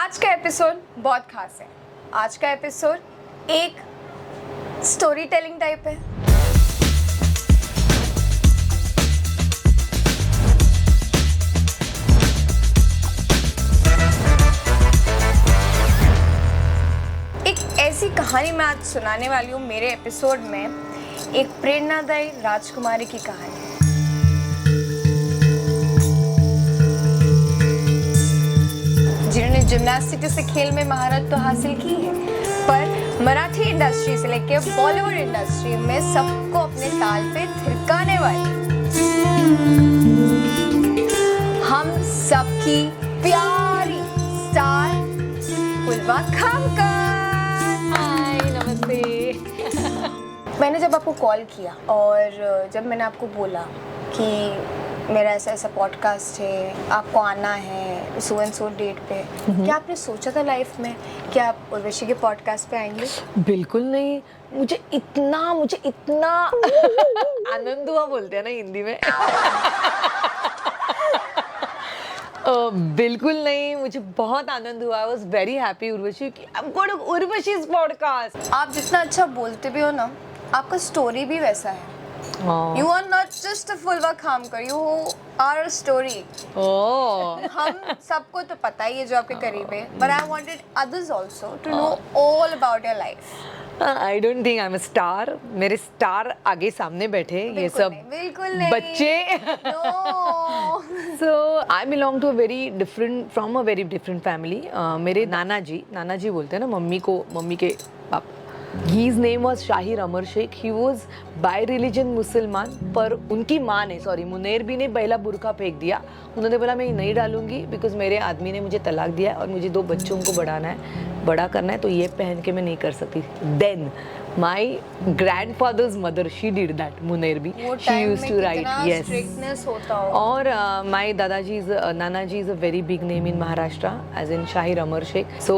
आज का एपिसोड बहुत खास है। आज का एपिसोड एक स्टोरी टेलिंग टाइप है। एक ऐसी कहानी मैं आज सुनाने वाली हूँ मेरे एपिसोड में, एक प्रेरणादायी राजकुमारी की कहानी। जिन्होंने जिम्नास्टिक जैसे खेल में महारत तो हासिल की है, पर मराठी इंडस्ट्री से लेकर बॉलीवुड इंडस्ट्री में सबको अपने ताल पे थिरकाने वाली हम सबकी प्यारी स्टार फुलवा खामकर। हाय, नमस्ते। मैंने जब आपको कॉल किया और जब मैंने आपको बोला कि मेरा ऐसा ऐसा पॉडकास्ट है, आपको आना है सो एंड सो डेट पे, क्या आपने सोचा था लाइफ में कि आप उर्वशी के पॉडकास्ट पे आएंगे? बिल्कुल नहीं। मुझे इतना आनंद हुआ, बोलते हैं ना हिंदी में। बिल्कुल नहीं, मुझे बहुत आनंद हुआ। आई वॉज वेरी हैप्पी उर्वशी की उर्वशी's पॉडकास्ट। आप जितना अच्छा बोलते भी हो ना, आपका स्टोरी भी वैसा है। You are not just a फुलवा Khamkar, you are a story. हम सबको तो पता ही है जो आपके करीब है, but I wanted others also to know all about your life. I don't think I'm a star. मेरे स्टार आगे सामने बैठे ये सब बिल्कुल नहीं बच्चे। No. So I belong to a from a very different family. मेरे नाना जी बोलते हैं ना मम्मी के पापा। His name was Shahir Amar Sheikh. He was by religion मुसलमान, पर उनकी माँ ने मुनैर भी ने पहला बुर्का फेंक दिया। उन्होंने बोला मैं नहीं डालूंगी बिकॉज मेरे आदमी ने मुझे तलाक दिया और मुझे 2 बच्चों को बड़ा करना है, तो ये पहन के मैं नहीं कर सकती। Then my grandfather's mother, she did that. मुनैर भी she used to write. Yes. Strictness होता हो। और my Nana ji is a very big name in Maharashtra, as in Shahir Amar Sheikh. So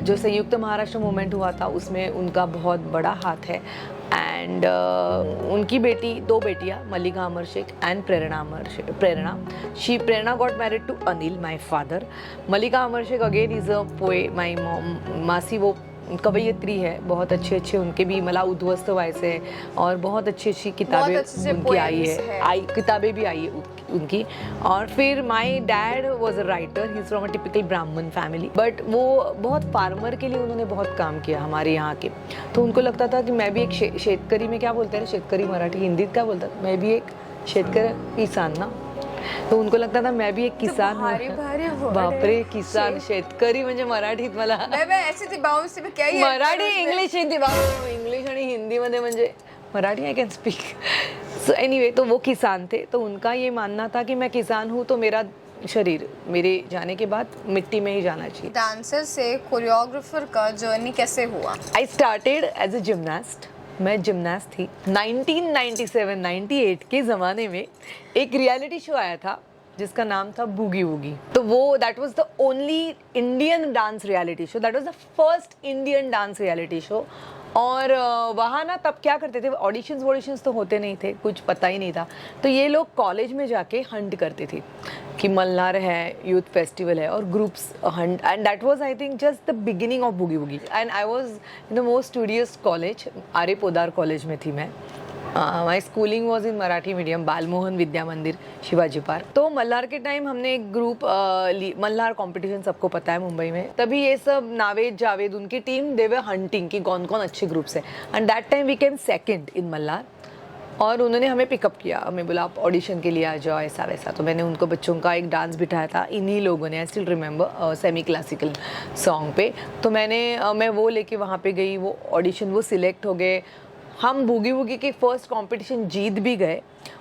जो संयुक्त महाराष्ट्र मूवमेंट हुआ था उसमें उनका बहुत बड़ा हाथ है। एंड उनकी 2 बेटियां Mallika Amar Shaikh and Prerna got married to Anil, my father. Mallika Amar Shaikh again is a poet. My मासी वो कवयित्री है, बहुत अच्छे उनके भी मला उद्ध्वस्त वैसे और बहुत अच्छी किताबें उनकी आई है, किताबें भी आई है उनकी। और फिर my dad was a writer, he is from a typical ब्राह्मण फैमिली, बट वो बहुत फार्मर के लिए उन्होंने बहुत काम किया हमारे यहाँ के। तो उनको लगता था कि मैं भी एक शेतकरी में क्या बोलते हैं शेतकरी मराठी हिंदी क्या बोलता था, मैं भी एक शेतकरी किसान ना, तो उनको लगता था मैं भी एक किसान हूँ। बापरे, किसान शेतकरी म्हणजे मराठीत मला मराठी इंग्लिश आणि हिंदी मध्ये म्हणजे Marathi I can speak. So anyway, तो वो किसान थे, तो उनका ये मानना था कि मैं किसान हूँ तो मेरा शरीर मेरे जाने के बाद मिट्टी में ही जाना चाहिए। डांसर से कोरियोग्राफर का जर्नी कैसे हुआ? I started as a gymnast. मैं जिम्नास्ट थी। 1997-98 के ज़माने में एक रियलिटी शो आया था जिसका नाम था बूगी वूगी। तो वो that was the only Indian dance reality show, that was the first Indian dance reality show. और वहाँ ना तब क्या करते थे, ऑडिशंस तो होते नहीं थे, कुछ पता ही नहीं था। तो ये लोग कॉलेज में जाके हंट करते थे कि मल्हार है, यूथ फेस्टिवल है और groups hunt, and that was I think just the beginning of Boogie Woogie. And I was in the most studious college, Arya Podar college में थी मैं। My schooling was in Marathi medium, Balmohan Vidya Mandir, Shivaji park. तो मल्हार के टाइम हमने एक group Malhar competition सबको पता है मुंबई में, तभी ये सब नावेद जावेद उनकी टीम दे वर हंटिंग कि कौन कौन अच्छे ग्रुप्स हैं, and that time we came second in Malhar. और उन्होंने हमें पिकअप किया, हमें बोला आप ऑडिशन के लिए आ जाओ, ऐसा वैसा। तो मैंने उनको बच्चों का एक डांस बिठाया था इन्हीं लोगों ने, I still remember, semi classical song पे। तो मैं वो लेके वहाँ पे गई, वो ऑडिशन वो सिलेक्ट हो गए। हम बूगी वूगी के फर्स्ट कंपटीशन जीत भी गए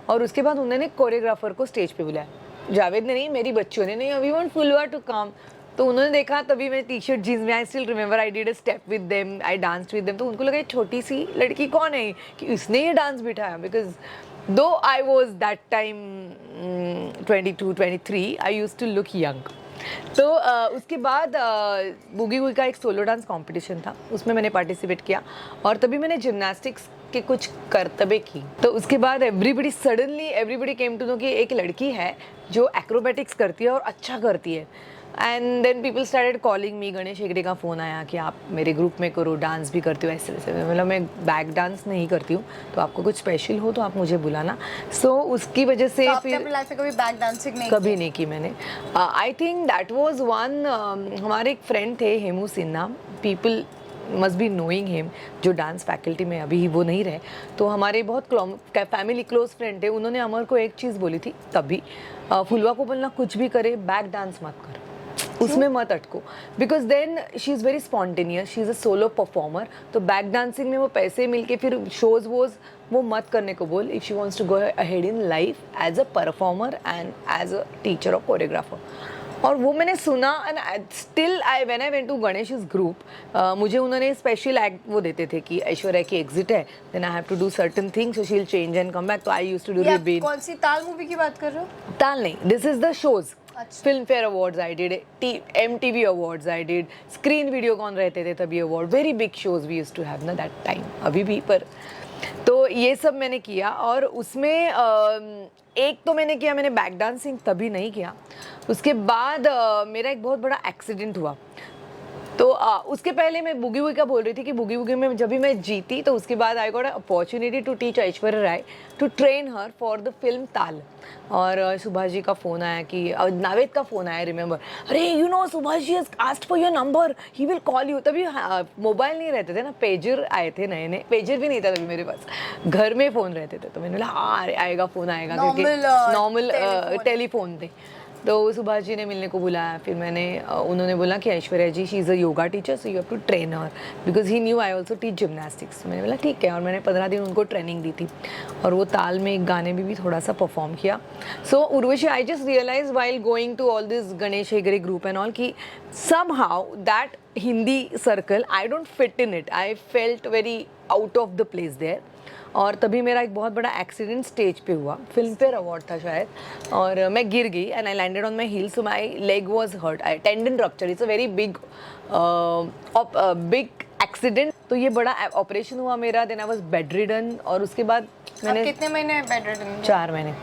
और उसके बाद उन्होंने कोरियोग्राफर को स्टेज पे बुलाया। जावेद ने नहीं, मेरी बच्चों ने नहीं, वी वांट फुलवा टू कम। तो उन्होंने देखा, तभी मैं टी शर्ट जीन्स में, I still remember I did a step with them, I danced with them. तो उनको लगा ये छोटी सी लड़की कौन है कि इसने ये डांस बिठाया, because though I was that time 22-23, I use to look young. तो उसके बाद बूगी वूगी का एक सोलो डांस कंपटीशन था, उसमें मैंने पार्टिसिपेट किया और तभी मैंने जिम्नास्टिक्स के कुछ करतबे की। तो उसके बाद एवरीबडी केम टू नो कि एक लड़की है जो एक्रोबैटिक्स करती है और अच्छा करती है। And then people started calling me. Ganesh Hegde का फ़ोन आया कि आप मेरे ग्रुप में करो, डांस भी करती हो ऐसे वैसे. मतलब मैं बैक डांस नहीं करती हूँ, तो आपको कुछ स्पेशल हो तो आप मुझे बुलाना. सो उसकी वजह से तो फिर अपनी लाइफ में कभी बैक डांसिंग नहीं कभी नहीं की मैंने. I think that was one. हमारे एक फ्रेंड थे Hemu Sinha, people must be knowing him, जो डांस फैकल्टी में अभी वो नहीं रहे. तो हमारे बहुत फैमिली क्लोज फ्रेंड थे. उन्होंने अमर को एक चीज़ बोली थी तभी, फुलवा को बोलना कुछ भी करे बैक डांस मत कर, उसमें मत अटको, because then she is very spontaneous, she is a solo performer. तो बैक डांसिंग में वो पैसे मिलके फिर शोज वोज वो मत करने को बोल. If she wants to go ahead in life as a performer and as a teacher और कोरियोग्राफर. और वो मैंने सुना and still I when I went to Ganesh group, मुझे उन्होंने स्पेशल एक्ट वो देते थे कि ऐश्वर्या की एग्जिट है, then I have to do certain things, so she will change and come back. तो I used to do ribbon. कौन सी ताल मूवी की बात कर रहे हो? ताल नहीं, this is the shows. Filmfare awards I did, MTV awards I did, screen Videocon रहते थे तभी award, very big shows we used to have ना दैट टाइम, अभी भी. पर तो ये सब मैंने किया. और उसमें एक तो मैंने किया, मैंने बैक डांसिंग तभी नहीं किया. उसके बाद मेरा एक बहुत बड़ा एक्सीडेंट हुआ. तो उसके पहले मैं बुगी वुगी का बोल रही थी कि बुगी वुगी में जब भी मैं जीती, तो उसके बाद I got a opportunity to teach Aishwarya Rai, to train her for the film Taal. और सुभाष जी का फ़ोन आया कि नावेद का फ़ोन आया, रिमेंबर, अरे you know Subhash ji has asked for your number, he will call you. तभी मोबाइल नहीं रहते थे ना, पेजर आए थे नए नए, पेजर भी नहीं था तभी मेरे पास, घर में फ़ोन रहते थे. तो मैंने बोला हाँ आएगा फ़ोन आएगा, क्योंकि नॉर्मल टेलीफोन थे. तो सुभाष जी ने मिलने को बुलाया. फिर मैंने उन्होंने बोला कि Aishwarya ji she is a yoga teacher, so you have to train her, because he knew I also teach gymnastics. मैंने बोला ठीक है. और मैंने 15 दिन उनको ट्रेनिंग दी थी. और वो ताल में एक गाने में भी थोड़ा सा परफॉर्म किया. So Urvashi, I just realise while going to all this Ganesh Hegde group and all कि somehow that Hindi circle, I don't fit in it. I felt very out of the place there. और तभी मेरा एक बहुत बड़ा एक्सीडेंट स्टेज पे हुआ, film fair award था शायद, और मैं गिर गई and I landed on my heel, so my leg was hurt, I tendon rupture. It's a very big accident. तो ये बड़ा ऑपरेशन हुआ मेरा. Then I was bedridden. और उसके बाद मैंने कितने महीने बेड रिडन? 4 महीने.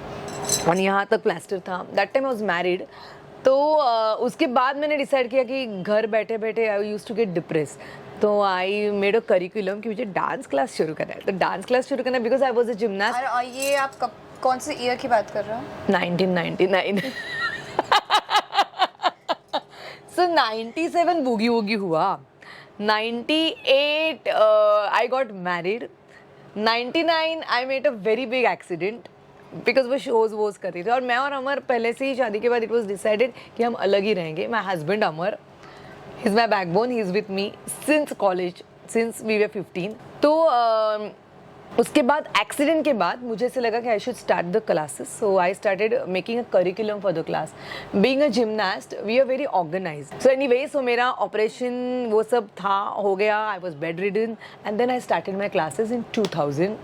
और यहाँ तक प्लास्टर था. That time I was married. तो उसके बाद मैंने डिसाइड किया कि घर बैठे बैठे I used to get depress. तो आई मेड अ करिकुलम कि मुझे डांस क्लास शुरू करना है. तो डांस क्लास शुरू करना है because I was a gymnast. और ये आप कब, कौन से ईयर की बात कर रहे हो? 1999. सो 97 बूगी वूगी हुआ. 98 आई got married. 99 I made a very big accident because वो शोज वोज कर रही थी. और मैं और अमर पहले से ही शादी के बाद इट वॉज डिसाइडेड कि हम अलग ही रहेंगे. My husband Amar, he is my backbone, he is with me since college, since we were 15. तो उसके बाद एक्सीडेंट के बाद मुझे ऐसे लगा कि I should start the classes. So I started making a curriculum for the class. Being a gymnast we are very organised. So anyway, so मेरा ऑपरेशन वो सब था, हो गया. I was bedridden and then I started my classes in 2000.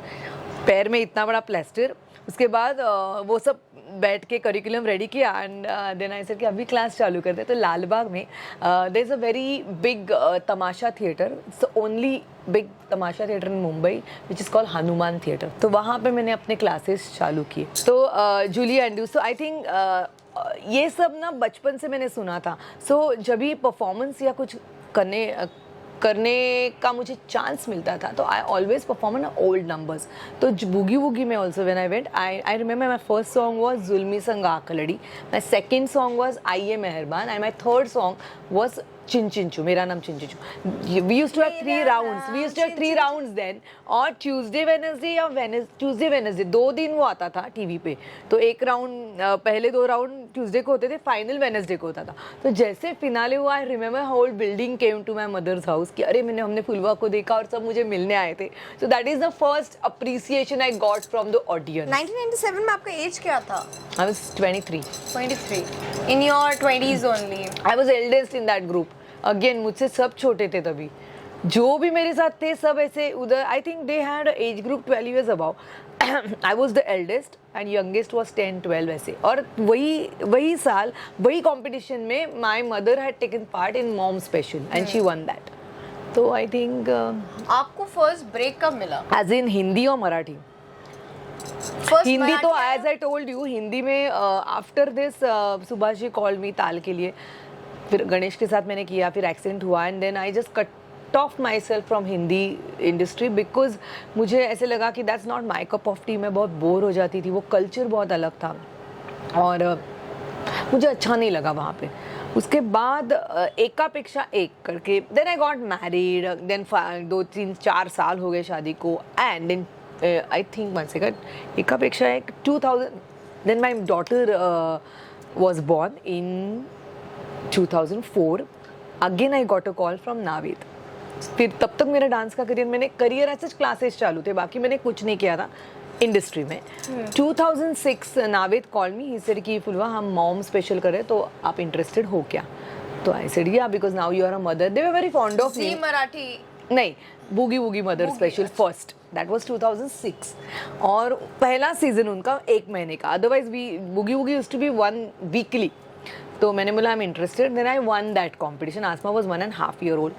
पैर में इतना बड़ा प्लास्टर. उसके बाद वो सब बैठ के करिकुलम रेडी किया एंड देन आई सेड कि अभी क्लास चालू करते हैं. तो लालबाग में there is a very big tamasha theatre. It's the only big tamasha theatre in Mumbai which is called Hanuman theatre. तो वहाँ पे मैंने अपने क्लासेस चालू किए. तो जूली एंड्रूज. तो आई थिंक ये सब ना बचपन से मैंने सुना था. सो जब भी परफॉर्मेंस या कुछ करने का मुझे चांस मिलता था, तो I always perform in old numbers. तो बूगी वूगी में also when I went, I remember my first song was जुल्मी संगा कलड़ी, माई सेकेंड सॉन्ग वॉज आइए मेहरबान and my third song was चिंचिंचू, मेरा नाम चिंचिंचू. We used to have 3 rounds. We used to have 3 rounds then. और ट्यूसडे वेडनेसडे या ट्यूसडे वेडनेसडे 2 दिन वो आता था टीवी पे. तो एक राउंड, पहले 2 राउंड ट्यूसडे को होते थे, फाइनल वेडनेसडे को होता था. तो जैसे फिनाले हुआ, I remember whole building came to my mother's house कि अरे हमने फुलवा को देखा और सब मुझे मिलने आए थे. So that is the first appreciation I got from the audience. 1997 में आपका एज क्या था? I was 23. In your 20s only. I was eldest in that group. Again मुझसे सब छोटे थे तभी. जो भी मेरे साथ थे सब ऐसे उधर. I think they had age group 12 years about. I was the eldest and youngest was 10-12 ऐसे. और वही साल वही कॉम्पिटिशन में my mother had taken part in mom special and she won that. तो आई थिंक आपको फर्स्ट ब्रेक कब मिला? एज इन हिंदी और मराठी. हिंदी तो as I told you, Hindi में after this Subhash ji called me Taal के लिए. फिर गणेश के साथ मैंने किया, फिर एक्सीडेंट हुआ and then I just cut off my self from Hindi industry because मुझे ऐसे लगा कि that's not my cup of tea. मैं बहुत बोर हो जाती थी, वो कल्चर बहुत अलग था और मुझे अच्छा नहीं लगा वहाँ पे. उसके बाद एकापेक्षा एक करके then I got married, then 2-3-4 साल हो गए शादी को and then I think 1 second एकापेक्षा एक 2000 then my daughter was born in 2004. Again I got a call from Naved. फिर तब तक मेरा डांस का करियर ऐसे क्लासेस चालू थे, बाकी मैंने कुछ नहीं किया था इंडस्ट्री में. 2006 Naved call me, he said कि फुलवा हम मॉम स्पेशल कर रहे हैं, तो आप इंटरेस्टेड हो क्या? तो I said yeah, because now you are a mother. They were very fond of me. Marathi नहीं, Boogie Woogie mother special first, that was 2006. और पहला सीजन उनका 1 महीने का, otherwise Boogie Woogie used to be 1 weekly. तो मैंने बोला I am interested, then I won that competition. Aasma was 1.5 year old.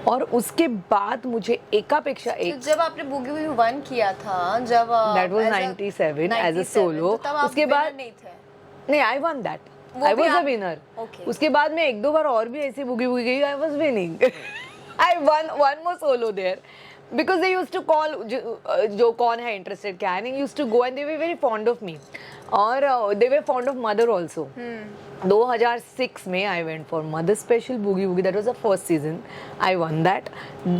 और उसके बाद मुझे एकापेक्षा एक, जब आपने बूगी वूगी 1 किया था, जब that was 97 as a solo. उसके बाद नहीं, I won that, I was a winner. उसके बाद मैं 1-2 बार और भी ऐसे बूगी वूगी गई, I was winning. I won more solo there because they used to call जो कौन है इंटरेस्टेड क्या है, and used to go and they were very fond of me. और they were fond of mother also. 2006 में I went for mother special boogie woogie, that was the first season. I won that.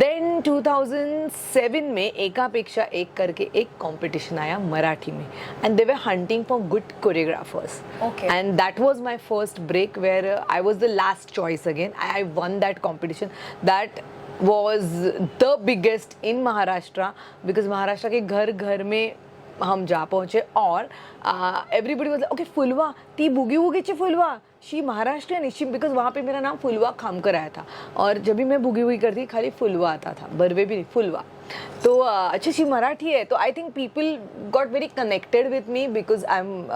Then 2007 में एकापेक्षा एक करके एक competition आया मराठी में, and they were hunting for good choreographers. Okay. And that was my first break where I was the last choice again. I won that competition. That was the biggest in Maharashtra because Maharashtra के घर घर में हम जा पहुँचे और everybody was like, okay फुलवा ती बुगी वुगीची फुलवा शी महाराष्ट्रियन शी, बिकॉज वहाँ पे मेरा नाम फुलवा खामकर आया था और जब भी मैं बुगी वुगी करती खाली फुलवा आता था, बर्वे भी नहीं फुलवा. तो अच्छा शी मराठी है, तो I think people got very connected with me because I am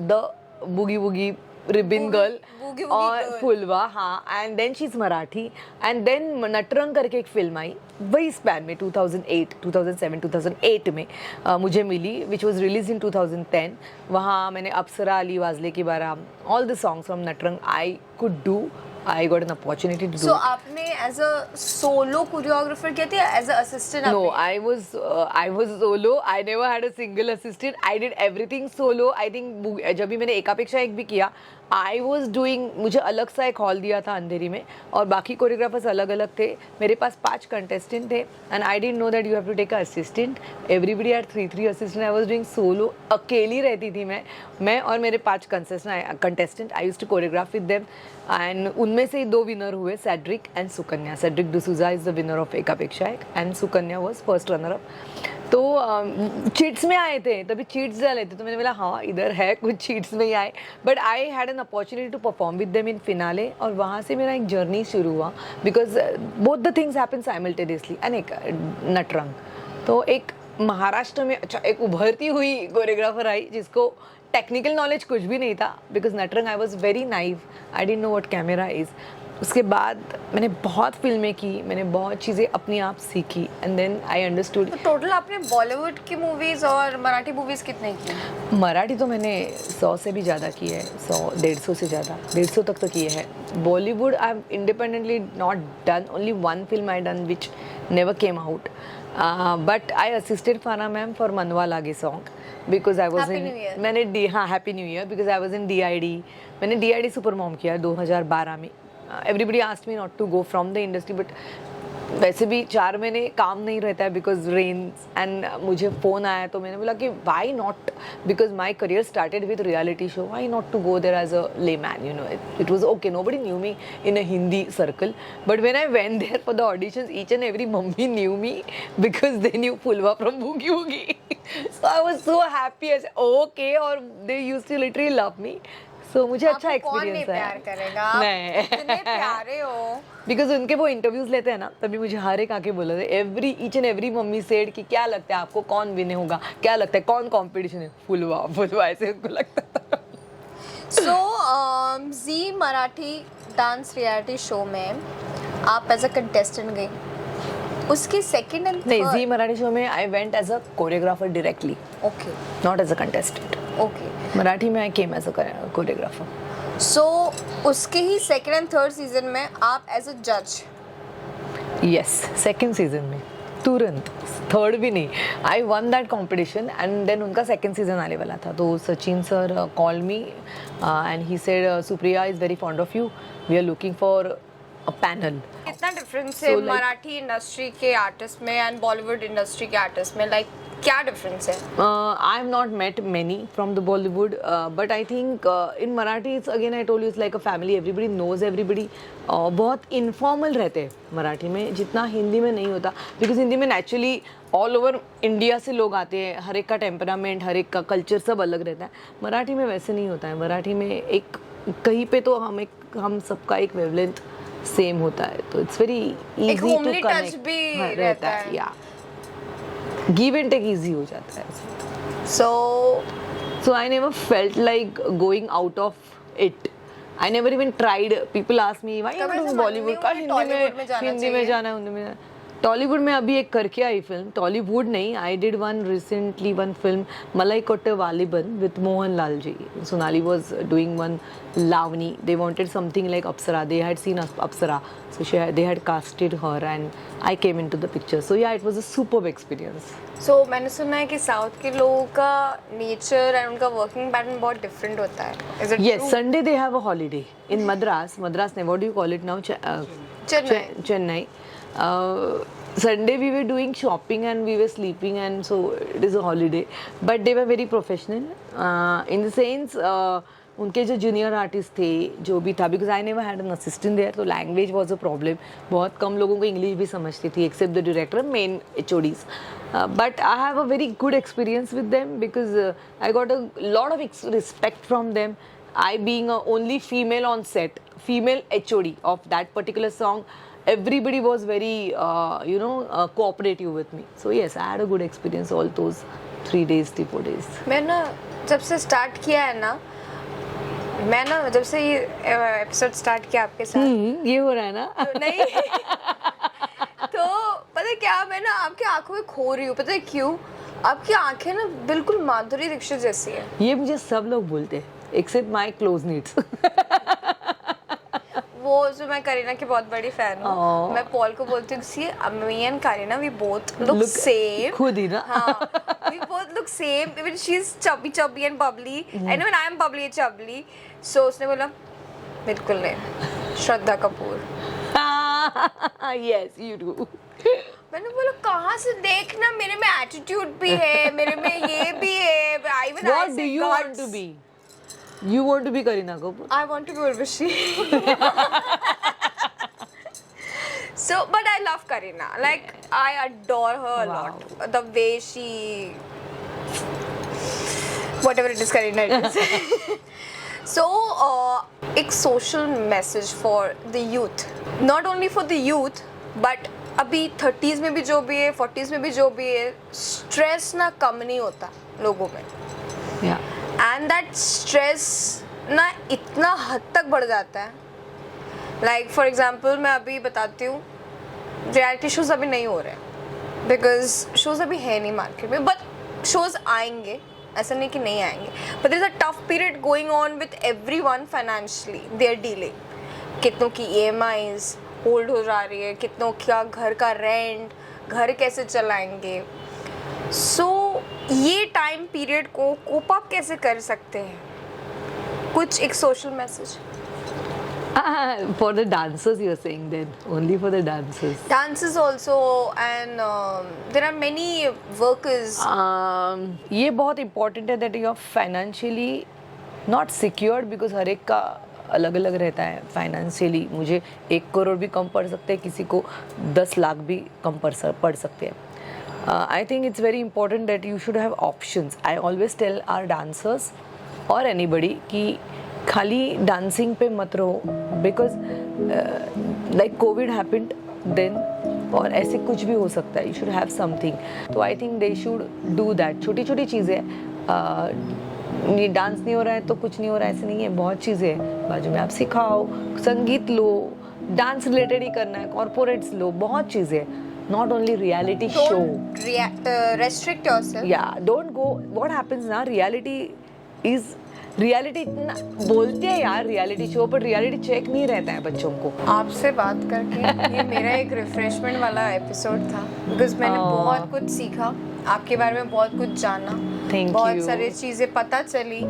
the Boogie Woogie ribbon girl और फुलवा. हाँ, and then she is Marathi. And then Natrang करके एक फिल्म आई वही स्पैन में 2008, 2007, 2008 में मुझे मिली, विच वॉज रिलीज इन 2010. वहाँ मैंने अप्सरा अली वाजले की बारा all the songs from Natrang I could do. I got an opportunity to do. So आपने as a solo choreographer किया था या as a assistant? No, I was solo. I never had a single assistant. I did everything solo. I think जब भी मैंने एकापेक्षा एक भी किया, I was doing, मुझे अलग सा एक हॉल दिया था अंधेरी में और बाकी कोरियोग्राफर्स अलग अलग थे. मेरे पास 5 कंटेस्टेंट थे and I didn't know that you have to take an assistant. Everybody had 3 assistant. I was doing solo. अकेली रहती थी मैं और मेरे 5 contestant. I used to choreograph with them and उनमें से 2 विनर हुए, Cedric and Sukanya. Cedric D'Souza is the winner of एकापेक्षा एक and Sukanya was first runner up. तो चीट्स में आए थे, तभी चीट्स डाले थे, तो मैंने बोला हाँ इधर है कुछ चीट्स में ही आए. But I had an opportunity to perform with them in finale और वहाँ से मेरा एक जर्नी शुरू हुआ because both the things happen simultaneously. And एक नटरंग, तो एक महाराष्ट्र में अच्छा एक उभरती हुई कोरियोग्राफर आई जिसको टेक्निकल नॉलेज कुछ भी नहीं था because Natrang I was very naive, I didn't know what camera is. उसके बाद मैंने बहुत फिल्में की, मैंने बहुत चीज़ें अपनी आप सीखी एंड देन आई अंडरस्टूड. तो टोटल आपने बॉलीवुड की मूवीज़ और मराठी मूवीज़ कितने की? मराठी तो मैंने 100 से भी ज़्यादा की है, 100-150 से ज़्यादा, 150 तक तो किए हैं. Bollywood I have independently not done, only 1 film I done which never came out. But I assisted Farah ma'am for Manwa Laage song because I was in, मैंने हाँ happy new year because I was in DID. मैंने DID super mom किया 2012 में. Everybody asked me not to go from the industry but वैसे भी 4 महीने काम नहीं रहता है बिकॉज रेन्स एंड मुझे फ़ोन आया तो मैंने बोला कि why not, because my career started with reality show, why not to go there as a layman, you know. It was okay, nobody knew me in a Hindi circle but when I went there for the auditions each and every mummy knew me because they knew Phulwa from Boogie Woogie. So I was so happy, okay, और they used to literally love me. So, मुझे अच्छा experience है. प्यार करेगा? नहीं. इतने प्यारे हो. बिकॉज उनके वो इंटरव्यूज लेते हैं ना, तभी मुझे हर एक आके बोला था, each and every mummy said कि क्या लगता है आपको कौन विन होगा, क्या लगता है कौन कंपटीशन है, फुलवा ऐसे उनको लगता था. सो जी मराठी डांस रियलिटी शो में आप एज अ कंटेस्टेंट गई, उसके सेकंड एंड नहीं, जी मराठी शो में I went as a choreographer directly. Okay. Not as a contestant. Okay. Marathi में I came as a choreographer. So उसके ही सेकंड एंड थर्ड सीजन में आप एज अ जज, यस सेकंड सीजन में तुरंत, थर्ड भी नहीं, I won that competition and then उनका सेकंड सीजन आने वाला था, तो Sachin sir call me and he said Supriya is very fond of you, we are looking for a panel. कितना डिफरेंस है So, like- मराठी इंडस्ट्री के आर्टिस्ट में एंड बॉलीवुड इंडस्ट्री के आर्टिस्ट में, लाइक क्या डिफरेंस है? I have not met many from the Bollywood, but I think in Marathi it's again I told you it's like a family. Everybody knows everybody. बहुत informal रहते हैं मराठी में, जितना हिंदी में नहीं होता, because हिंदी में naturally all over इंडिया से लोग आते हैं, हर एक का टेम्परामेंट, हर एक का कल्चर सब अलग रहता है. मराठी में वैसे नहीं होता है. मराठी में एक कहीं पे तो हम सबका एक वेवलेंथ सेम होता है, तो it's very easy to homely touch connect भी रहता है. या गिव एंड टेक इजी हो जाता है. So So I never felt like going out of it. I never even tried. People ask me why you कभी want ऐसा to मन Bollywood? नहीं का हुआ कि Tollywood में जाना हिंदी में चाहिए? जाना है, हिंदी में. टॉलीवुड में अभी एक करके आई फिल्म, टॉलीवुड नहीं, I did one recently one film Malaikottai Vaaliban with Mohan Lal ji. Sonali was doing one lavani. They wanted something like Apsara. They had seen Apsara, so they had casted her and I came into the picture. So yeah, it was a superb experience. so मैंने सुना है कि south के लोगों का nature and उनका working pattern बहुत different होता है. Is it Yes, true? Sunday they have a holiday in Madras. Madras, what do you call it now? Chennai. Chennai. Sunday we were doing shopping and we were sleeping, and so it is a holiday. But they were very professional in the sense. उनके जो junior artist थे, जो भी था, because I never had an assistant there, तो language was a problem. बहुत कम लोगों को इंग्लिश भी समझती थी except the director, main HODs. But I have a very good experience with them because I got a lot of respect from them. I being a only female on set, female HOD of that particular song, everybody was very cooperative with me. So yes, I had a good experience all those 3 days, 4 days. मैं ना जब से start किया है ना, मैं ना जब से ये एपिसोड स्टार्ट किया आपके साथ, ये हो रहा है ना. तो नहीं तो पता है क्या, मैं ना आपकी आंखों में खो रही हूँ. पता है क्यों? आपकी आंखें ना बिल्कुल माधुरी दीक्षित जैसी है. ये मुझे सब लोग बोलते हैं एक्सेप्ट माय क्लोज नीड्स. वो जो मैं करीना की बहुत बड़ी फैन हूँ. मैं पॉल को बोलती हूँ, see me and Kareena we both look same. खुद ही ना. हाँ, we both look same. Even she's chubby and bubbly, and even I am bubbly and chubby. So उसने बोला बिल्कुल नहीं, Shraddha Kapoor. Yes, you do. मैंने बोला कहाँ से, देखना मेरे में एटीट्यूड भी है, मेरे में ये भी है. Even I What do say you want to be? You want to be Kareena Kapoor? I want to be Urvashi. So, but I love Kareena. Like, I adore her a lot. The way she, whatever it is, Kareena it is. So, एक social message for the youth. Not only for the youth, but अभी 30s में भी जो भी है, 40s में भी जो भी है, stress ना कम नहीं होता लोगों में. Yeah. एंड दैट स्ट्रेस ना इतना हद तक बढ़ जाता है. लाइक फॉर एग्जाम्पल मैं अभी बताती हूँ, रियलिटी शोज अभी नहीं हो रहे बिकॉज शोज अभी है नहीं मार्केट में, बट शोज आएंगे, ऐसा नहीं कि नहीं आएंगे. But there is a tough period going on with everyone financially. They are dealing, कितनों की EMIs होल्ड हो जा रही है, कितनों का घर का रेंट, घर कैसे चलाएंगे. सो ये टाइम पीरियड को कोप अप कैसे कर सकते हैं? कुछ एक social message. For the dancers you're saying then, only for the dancers. Dances also, and there are many workers. ये बहुत important है that you are financially not secured, because हर एक का अलग अलग रहता है फाइनेंशियली. मुझे 1 करोड़ भी कम पड़ सकते हैं, किसी को 10 लाख भी कम पड़ सकते हैं. I think it's very important that you should have options. I always tell our dancers or anybody कि खाली डांसिंग पे मत रहो, because like COVID happened then, और ऐसे कुछ भी हो सकता है. You should have something. तो I think they should do that. छोटी छोटी चीज़ें, ये डांस नहीं हो रहा है तो कुछ नहीं हो रहा है, ऐसे नहीं है. बहुत चीज़ें हैं बाजू में, आप सिखाओ, संगीत लो, डांस रिलेटेड ही करना है, कॉर्पोरेट्स लो, बहुत चीज़ें हैं. Not only reality show. Restrict yourself. Yeah, don't go. What happens now? Reality is reality बोलते हैं यार रियलिटी शो, पर रियलिटी चेक नहीं रहता है बच्चों को। आपसे बात करके ये मेरा एक रिफ्रेशमेंट वाला एपिसोड था, बिकॉज मैंने बहुत कुछ सीखा, आपके बारे में बहुत कुछ जाना, बहुत सारी चीज़ें पता चली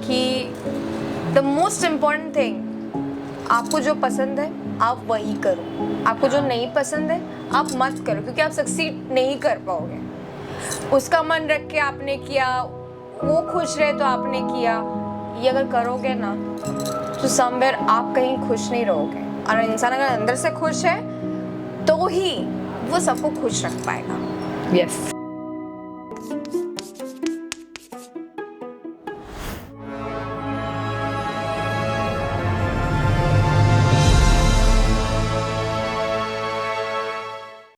कि द मोस्ट इम्पॉर्टेंट थिंग, आपको जो पसंद है आप वही करो, आपको जो नहीं पसंद है आप मत करो, क्योंकि आप सक्सीड नहीं कर पाओगे। उसका मन रख के आपने किया, वो खुश रहे तो आपने किया, ये अगर करोगे ना तो समवेयर आप कहीं खुश नहीं रहोगे। और इंसान अगर अंदर से खुश है तो ही वो सबको खुश रख पाएगा। यस